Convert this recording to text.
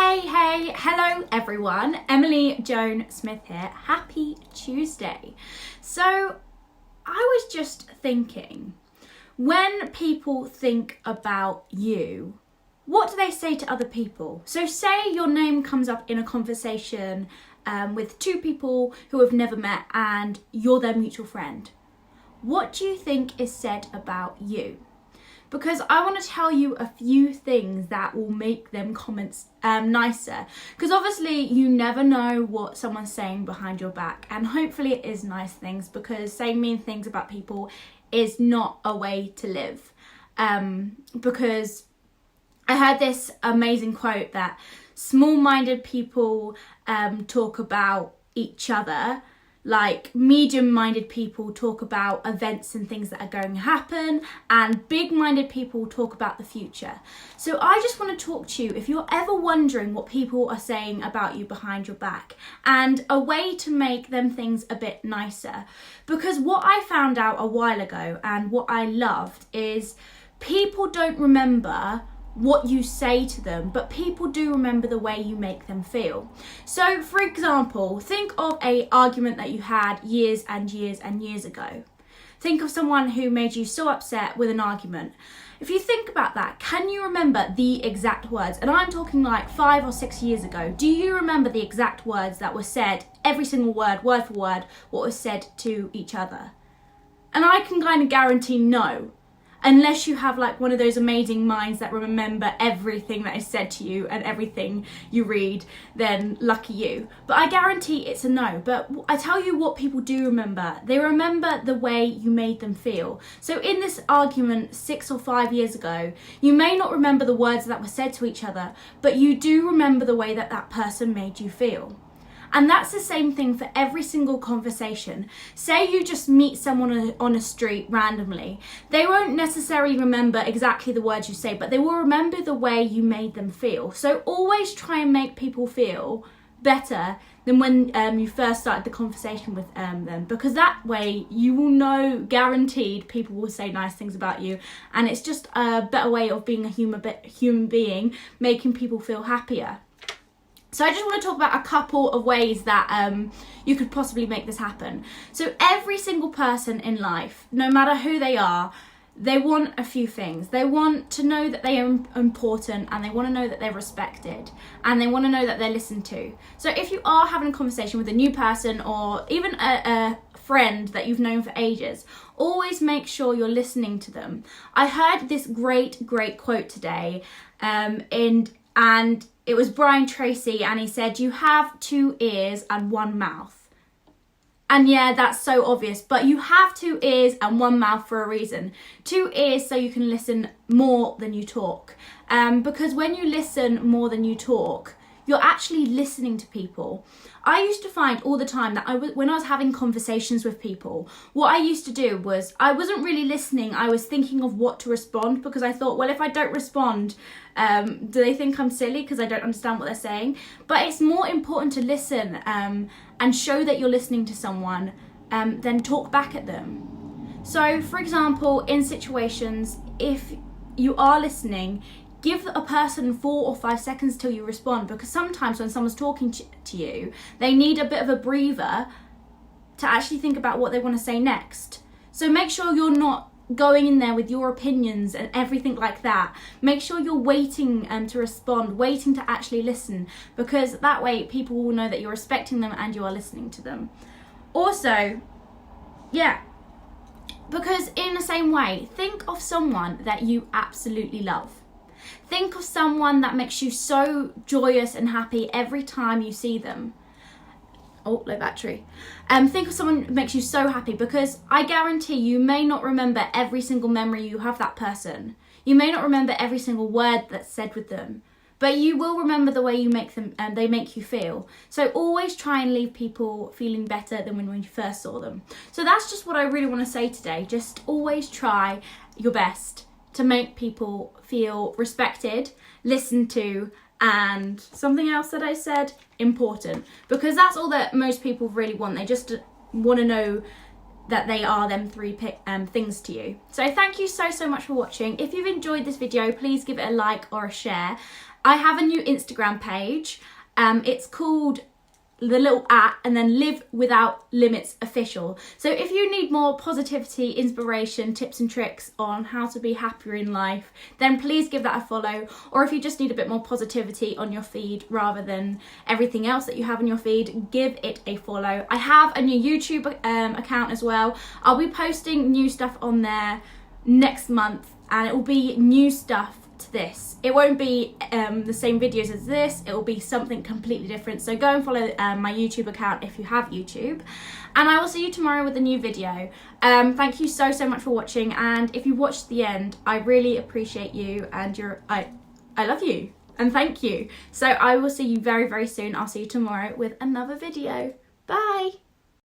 Hello everyone, Emily Joan Smith here. Happy Tuesday. So I was just thinking, when people think about you, what do they say to other people? So say your name comes up in a conversation with two people who have never met and you're their mutual friend. What do you think is said about you? Because I want to tell you a few things that will make them comments nicer. Because obviously you never know what someone's saying behind your back, and hopefully it is nice things, because saying mean things about people is not a way to live. Because I heard this amazing quote that small-minded people talk about each other, like medium-minded people talk about events and things that are going to happen, and big-minded people talk about the future. So I just want to talk to you if you're ever wondering what people are saying about you behind your back, and a way to make them things a bit nicer. Because what I found out a while ago and what I loved is people don't remember what you say to them, but people do remember the way you make them feel. So for example, think of an argument that you had years and years and years ago. Think of someone who made you so upset with an argument. If you think about that, can you remember the exact words? And I'm talking like 5 or 6 years ago. Do you remember the exact words that were said, every single word for word, what was said to each other? And I can kind of guarantee no. Unless you have like one of those amazing minds that remember everything that is said to you and everything you read, then lucky you. But I guarantee it's a no. But I tell you what people do remember. They remember the way you made them feel. So in this argument 6 or 5 years ago, you may not remember the words that were said to each other, but you do remember the way that that person made you feel. And that's the same thing for every single conversation. Say you just meet someone on a street randomly. They won't necessarily remember exactly the words you say, but they will remember the way you made them feel. So always try and make people feel better than when you first started the conversation with them, because that way you will know, guaranteed, people will say nice things about you, and it's just a better way of being a human being, making people feel happier. So I just want to talk about a couple of ways that you could possibly make this happen. So every single person in life, no matter who they are, they want a few things. They want to know that they are important, and they want to know that they're respected, and they want to know that they're listened to. So if you are having a conversation with a new person, or even a friend that you've known for ages, always make sure you're listening to them. I heard this great quote today, and it was Brian Tracy, and he said, "You have 2 ears and 1 mouth." And yeah, that's so obvious, but you have 2 ears and 1 mouth for a reason. 2 ears so you can listen more than you talk. Because when you listen more than you talk, you're actually listening to people. I used to find all the time that when I was having conversations with people, what I used to do was I wasn't really listening. I was thinking of what to respond, because I thought, well, if I don't respond, do they think I'm silly because I don't understand what they're saying? But it's more important to listen and show that you're listening to someone than talk back at them. So, for example, in situations, if you are listening, give a person 4 or 5 seconds till you respond, because sometimes when someone's talking to you, they need a bit of a breather to actually think about what they want to say next. So make sure you're not going in there with your opinions and everything like that. Make sure you're waiting to respond, waiting to actually listen, because that way people will know that you're respecting them and you are listening to them. Also, because in the same way, think of someone that you absolutely love. Think of someone that makes you so joyous and happy every time you see them. Oh, low battery. Think of someone who makes you so happy, because I guarantee you may not remember every single memory you have that person. You may not remember every single word that's said with them, but you will remember the way you make them and they make you feel. So always try and leave people feeling better than when you first saw them. So that's just what I really want to say today. Just always try your best to make people feel respected, listened to, and something else that I said, important. Because that's all that most people really want. They just want to know that they are them 3 things to you. So thank you so much for watching. If you've enjoyed this video, please give it a like or a share. I have a new Instagram page. It's called the little @ and then Live Without Limits Official. So if you need more positivity, inspiration, tips and tricks on how to be happier in life, then please give that a follow. Or if you just need a bit more positivity on your feed rather than everything else that you have on your feed, give it a follow. I have a new YouTube account as well. I'll be posting new stuff on there next month, and it will be new stuff to this. It won't be the same videos as this, it will be something completely different. So go and follow my YouTube account if you have YouTube, and I will see you tomorrow with a new video. Thank you so much for watching, and if you watched to the end, I really appreciate you, and I love you and thank you. So I will see you very soon. I'll see you tomorrow with another video. Bye.